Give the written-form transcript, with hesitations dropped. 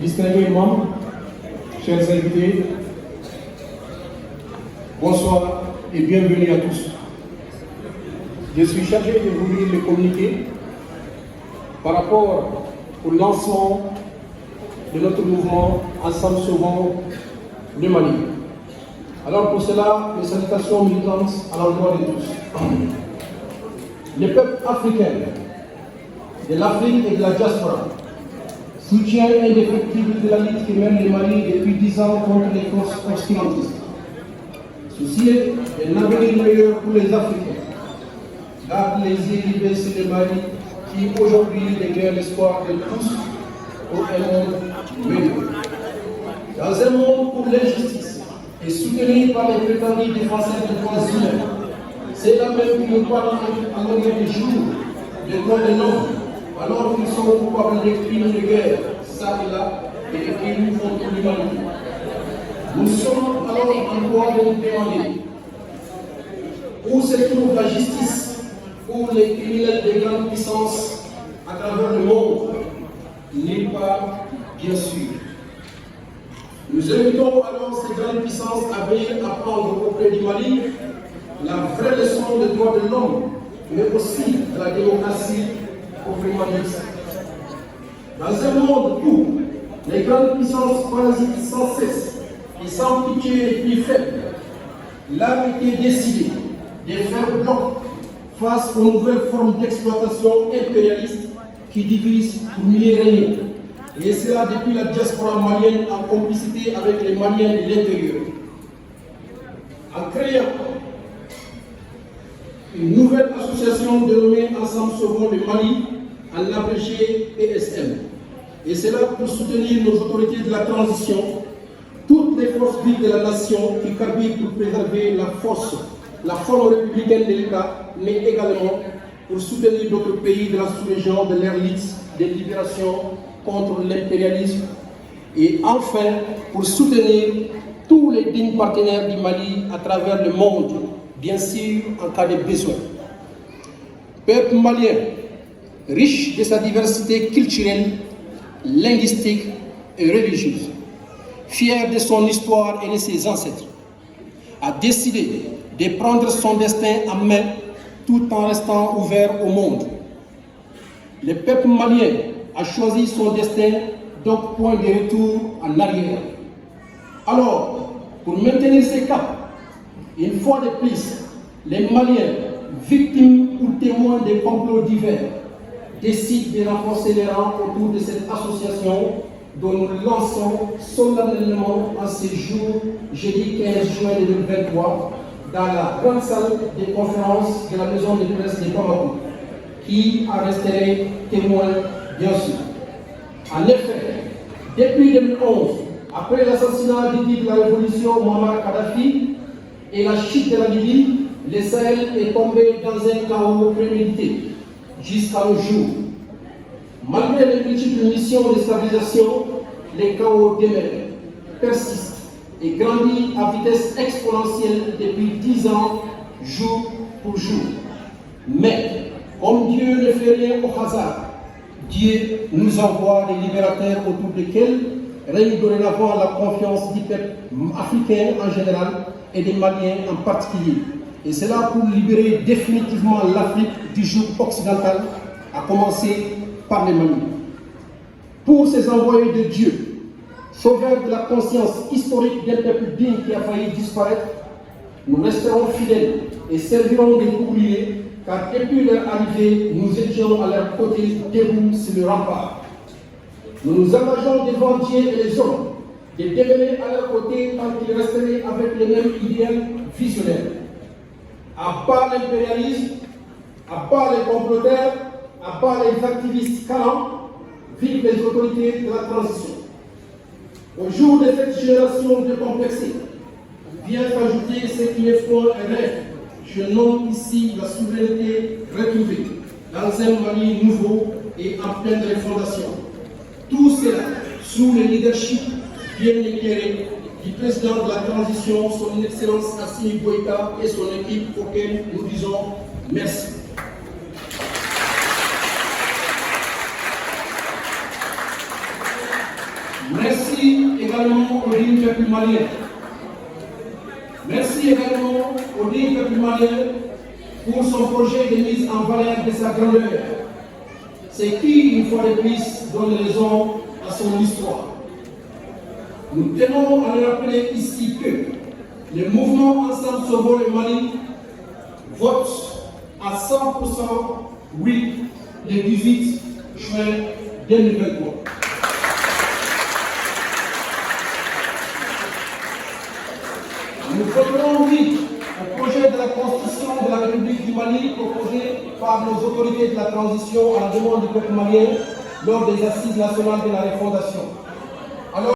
distingués membres, chers invités, bonsoir et bienvenue à tous. Je suis chargé de vous lire le communiqué par rapport au lancement de notre mouvement Ensemble Sauvons le Mali. Alors pour cela, mes salutations militantes à l'endroit de tous. Le peuple africain de l'Afrique et de la diaspora soutient indéfectible de la lutte qui mène le Mali depuis 10 ans contre les forces obscurantistes. Soucieux d'un avenir meilleur pour les Africains, garde les yeux sur le Mali qui aujourd'hui dégaine l'espoir de tous pour un monde meilleur. Dans un monde pour l'injustice et soutenu par les prétendus défenseurs des droits humains, c'est là même qui nous parlent à longueur de jour de droits de l'homme, alors qu'ils sont coupables des crimes de guerre, ça et là, et des crimes contre l'humanité. Nous sommes alors en droit de nous demander où se trouve la justice pour les criminels de grande puissance à travers le monde. Nulle part, bien sûr. Nous invitons alors ces grandes puissances à venir apprendre auprès du Mali la vraie leçon des droits de l'homme, mais aussi de la démocratie proprement dite. Dans un monde où les grandes puissances parasitent sans cesse et sans pitié les plus faibles, là était décidé de faire bloc face aux nouvelles formes d'exploitation impérialiste qui divisent pour mieux régner. Et cela depuis la diaspora malienne en complicité avec les Maliens de l'intérieur. En créant une nouvelle association dénommée Ensemble Sauvons le Mali, en abrégé ESM. Et c'est là pour soutenir nos autorités de la transition, toutes les forces vives de la nation qui carburent pour préserver la forme républicaine de l'État, mais également pour soutenir d'autres pays de la sous-région de leur lutte de libération contre l'impérialisme et enfin pour soutenir tous les dignes partenaires du Mali à travers le monde, bien sûr en cas de besoin. Peuple malien, riche de sa diversité culturelle, linguistique et religieuse, fier de son histoire et de ses ancêtres, a décidé de prendre son destin en main tout en restant ouvert au monde. Le peuple malien a choisi son destin, donc point de retour en arrière. Alors, pour maintenir ce cap, une fois de plus, les Maliens, victimes ou témoins des complots divers, décident de renforcer les rangs autour de cette association dont nous lançons solennellement en ce jour, jeudi 15 juin 2023, dans la grande salle des conférences de la maison de presse de Bamako, qui en resterait témoin, bien sûr. En effet, depuis 2011, après l'assassinat du guide de la révolution Muammar Kadhafi et la chute de la Libye, le Sahel est tombé dans un chaos prémédité jusqu'à nos jours. Malgré les multiples missions de stabilisation, les chaos demeurent, persistent et grandissent à vitesse exponentielle depuis 10 ans, jour pour jour. Mais, comme Dieu ne fait rien au hasard, Dieu nous envoie des libérateurs autour desquels règne dorénavant la confiance du peuple africain en général et des Maliens en particulier. Et c'est là pour libérer définitivement l'Afrique du joug occidental, à commencer par les Maliens. Pour ces envoyés de Dieu, sauveurs de la conscience historique d'un peuple digne qui a failli disparaître, nous resterons fidèles et servirons de boucliers, car depuis leur arrivée, nous étions à leur côté debout sur le rempart. Nous nous engageons devant Dieu et les hommes de demeurer à leur côté tant qu'ils resteraient avec les mêmes idéaux visionnaires. À bas l'impérialisme, à bas les comploteurs, à bas les activistes calants, vivent les autorités de la transition. Au jour de cette génération décomplexée, vient s'ajouter ce qui est fort et rêve. Je nomme ici la souveraineté retrouvée dans un Mali nouveau et en pleine refondation. Tout cela sous le leadership bien éclairé du président de la transition, son Excellence Assimi Goïta et son équipe auquel nous disons merci. Merci également au digne peuple malien. Merci également au digne peuple malien pour son projet de mise en valeur de sa grandeur. C'est qui, une fois de plus, donne raison à son histoire. Nous tenons à le rappeler ici que le mouvement Ensemble Sauvons le Mali vote à 100% oui le 18 juin 2023. Nous voterons oui au projet de la Constitution de la République du Mali proposé par nos autorités de la transition à la demande du peuple malien lors des assises nationales de la refondation.